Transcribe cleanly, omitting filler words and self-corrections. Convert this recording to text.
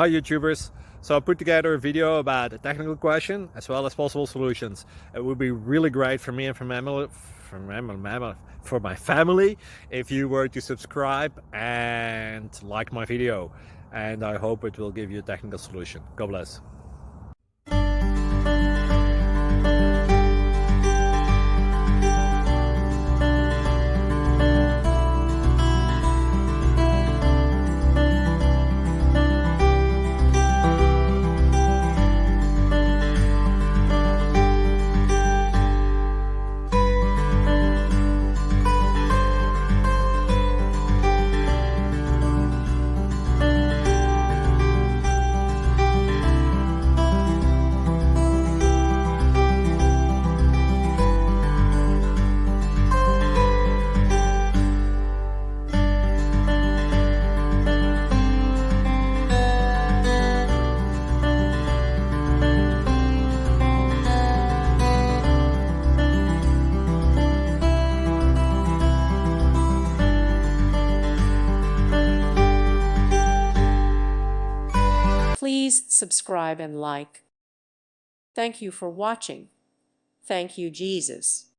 Hi YouTubers. So I put together a video about a technical question as well as possible solutions. It would be really great for me and for my family if you were to subscribe and like my video, and I hope it will give you a technical solution. God bless. Please subscribe and like. Thank you for watching. Thank you, Jesus.